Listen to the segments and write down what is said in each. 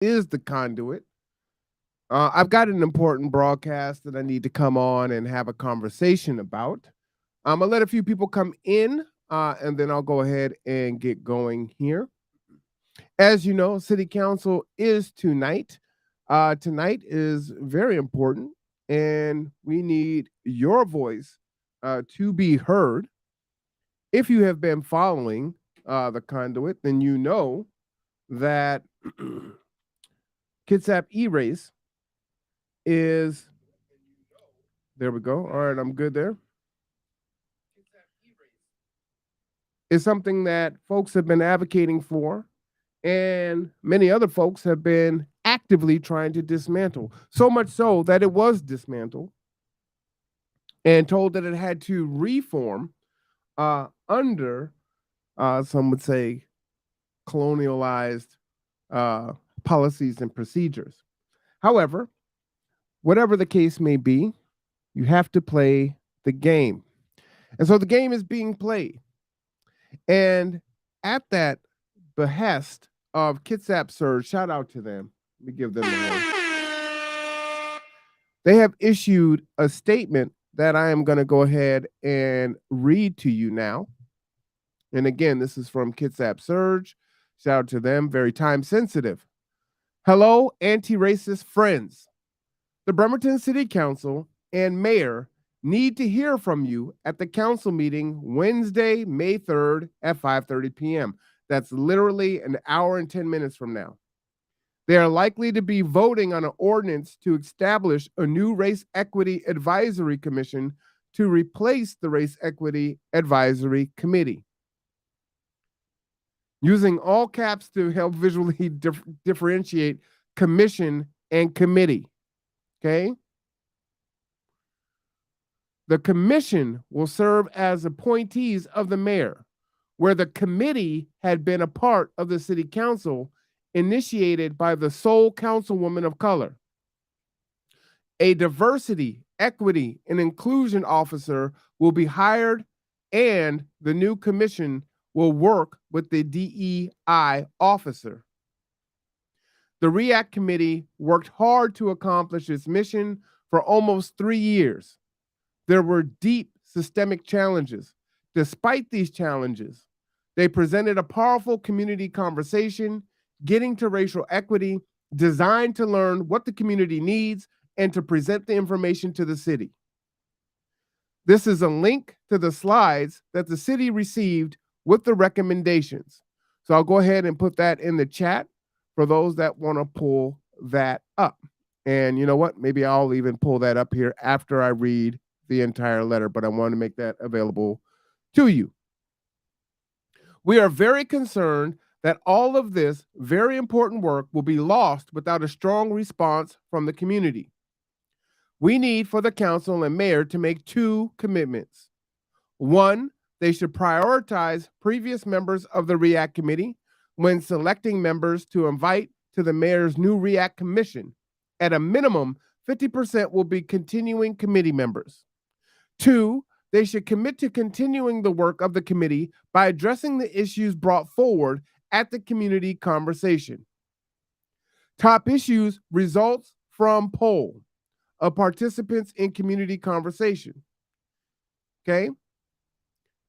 is the conduit. I've got an important broadcast that I need to come on and have a conversation about. I'm gonna let a few people come in, and then I'll go ahead and get going here. As you know, City Council is tonight. Tonight is very important, and we need your voice to be heard. If you have been following the conduit, then you know that Kitsap E-Race is, there we go. All right, I'm good there. Is something that folks have been advocating for, and many other folks have been actively trying to dismantle. So much so that it was dismantled and told that it had to reform under, some would say, colonialized uh, policies and procedures. However, whatever the case may be, you have to play the game. And so the game is being played. And at that behest of Kitsap Surj, shout out to them. Let me give them the one. They have issued a statement that I am going to go ahead and read to you now. And again, this is from Kitsap Surj. Shout out to them. Very time sensitive. Hello, anti-racist friends. The Bremerton City Council and Mayor need to hear from you at the council meeting Wednesday, May 3rd at 5:30 p.m. That's literally an hour and 10 minutes from now. They are likely to be voting on an ordinance to establish a new Race Equity Advisory Commission to replace the Race Equity Advisory Committee. Using all caps to help visually differentiate commission and committee. Okay? The commission will serve as appointees of the mayor, where the committee had been a part of the city council initiated by the sole councilwoman of color. A diversity, equity, and inclusion officer will be hired, and the new commission will work with the DEI officer. The REAC committee worked hard to accomplish its mission for almost 3 years. There were deep systemic challenges. Despite these challenges, they presented a powerful community conversation, getting to racial equity, designed to learn what the community needs and to present the information to the city. This is a link to the slides that the city received with the recommendations. So I'll go ahead and put that in the chat for those that want to pull that up. And you know what? Maybe I'll even pull that up here after I read the entire letter, but I want to make that available to you. We are very concerned that all of this very important work will be lost without a strong response from the community. We need for the council and mayor to make 2 commitments. 1, they should prioritize previous members of the REAC committee when selecting members to invite to the mayor's new REAC commission. At a minimum, 50% will be continuing committee members. 2, they should commit to continuing the work of the committee by addressing the issues brought forward at the community conversation. Top issues results from poll of participants in community conversation. Okay?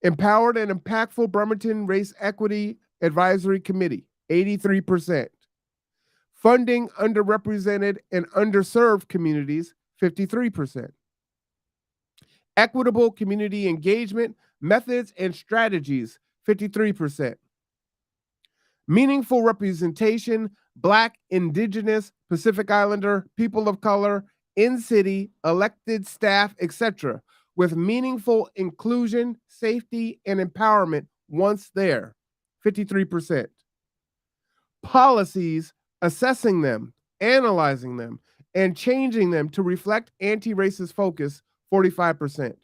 Empowered and impactful Bremerton Race Equity Advisory Committee, 83%. Funding underrepresented and underserved communities, 53%. Equitable community engagement methods and strategies, 53%. Meaningful representation, Black, Indigenous, Pacific Islander, people of color, in-city, elected staff, etc., with meaningful inclusion, safety, and empowerment once there, 53%. Policies, assessing them, analyzing them, and changing them to reflect anti-racist focus, 45%.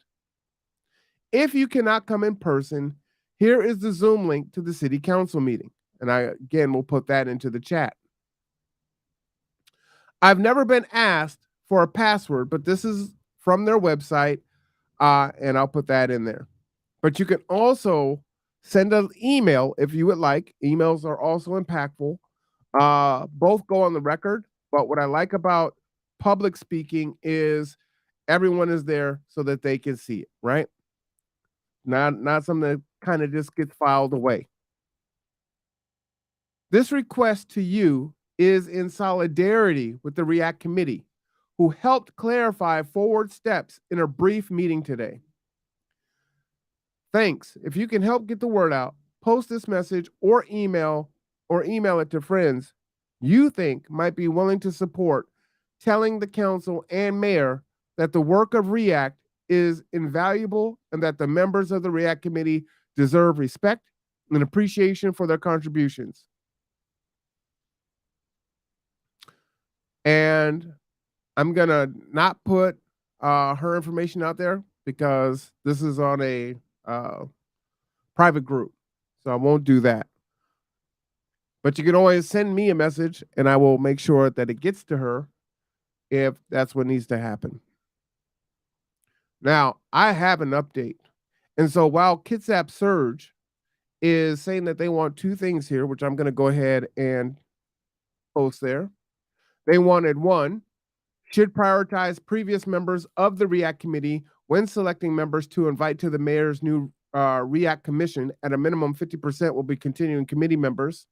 If you cannot come in person, here is the Zoom link to the city council meeting. And I, again, will put that into the chat. I've never been asked for a password, but this is from their website, and I'll put that in there. But you can also send an email if you would like. Emails are also impactful Both go on the record, but what I like about public speaking is everyone is there so that they can see it, right? Not something that kind of just gets filed away. This request to you is in solidarity with the REAC committee, who helped clarify forward steps in a brief meeting today. Thanks. If you can help get the word out, post this message or email it to friends you think might be willing to support, telling the council and mayor that the work of REACT is invaluable and that the members of the REACT committee deserve respect and appreciation for their contributions. And I'm gonna not put her information out there because this is on a private group, so I won't do that. But you can always send me a message, and I will make sure that it gets to her if that's what needs to happen. Now, I have an update. And so while Kitsap Surj is saying that they want two things here, which I'm going to go ahead and post there. They wanted one, should prioritize previous members of the REACT committee when selecting members to invite to the mayor's new REACT commission. At a minimum, 50% will be continuing committee members.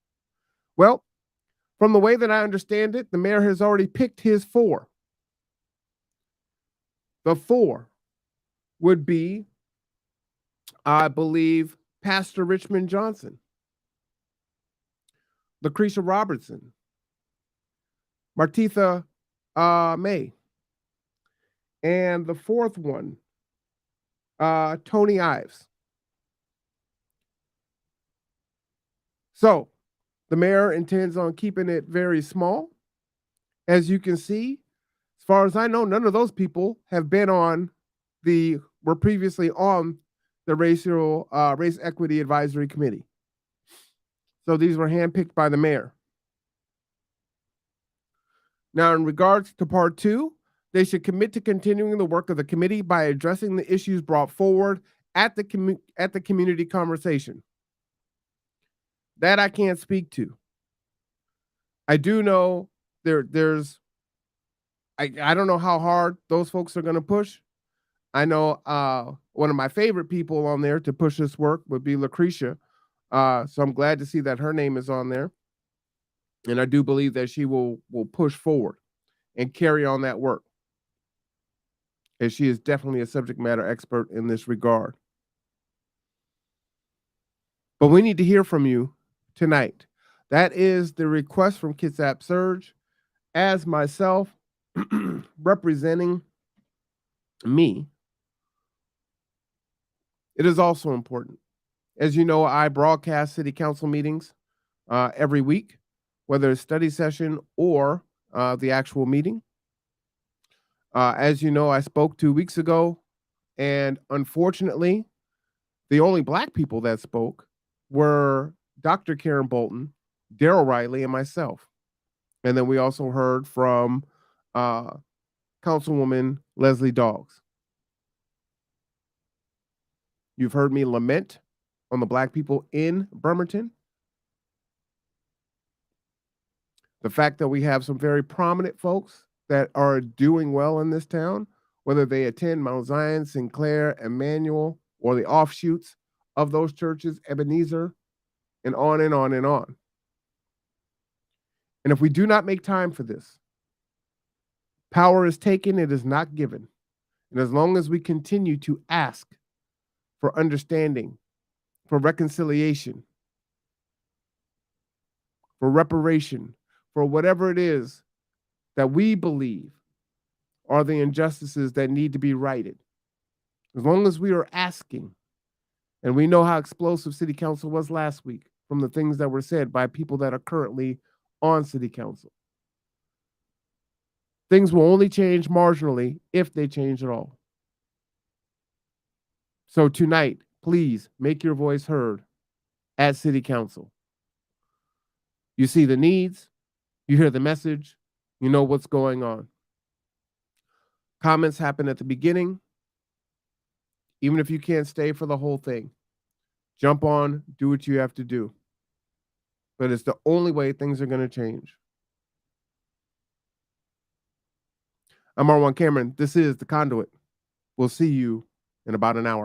Well, from the way that I understand it, the mayor has already picked his four. The four would be, I believe, Pastor Richmond Johnson, Lucretia Robertson, Martitha May, and the fourth one, Tony Ives. So the mayor intends on keeping it very small. As you can see, as far as I know, none of those people have been were previously on the Race Equity Advisory Committee. So these were handpicked by the mayor. Now, in regards to part two, they should commit to continuing the work of the committee by addressing the issues brought forward at the community conversation. That I can't speak to. I do know there's I don't know how hard those folks are going to push. I know one of my favorite people on there to push this work would be Lucretia. So I'm glad to see that her name is on there. And I do believe that she will push forward and carry on that work, as she is definitely a subject matter expert in this regard. But we need to hear from you tonight. That is the request from Kitsap Surj. As myself, representing me, it is also important. As you know, I broadcast city council meetings every week, whether it's study session or the actual meeting. As you know, I spoke 2 weeks ago, and unfortunately, the only Black people that spoke were Dr. Karen Bolton, Daryl Riley, and myself. And then we also heard from Councilwoman Leslie Doggs. You've heard me lament on the Black people in Bremerton. The fact that we have some very prominent folks that are doing well in this town, whether they attend Mount Zion, Sinclair, Emmanuel, or the offshoots of those churches, Ebenezer, and on and on and on. And if we do not make time for this, power is taken, it is not given. And as long as we continue to ask for understanding, for reconciliation, for reparation, for whatever it is that we believe are the injustices that need to be righted, as long as we are asking, and we know how explosive city council was last week from the things that were said by people that are currently on city council, things will only change marginally if they change at all. So tonight, please make your voice heard at city council. You see the needs, you hear the message, you know what's going on. Comments happen at the beginning. Even if you can't stay for the whole thing, jump on, do what you have to do. but it's the only way things are going to change. I'm R1 Cameron. This is The Conduit. We'll see you in about an hour.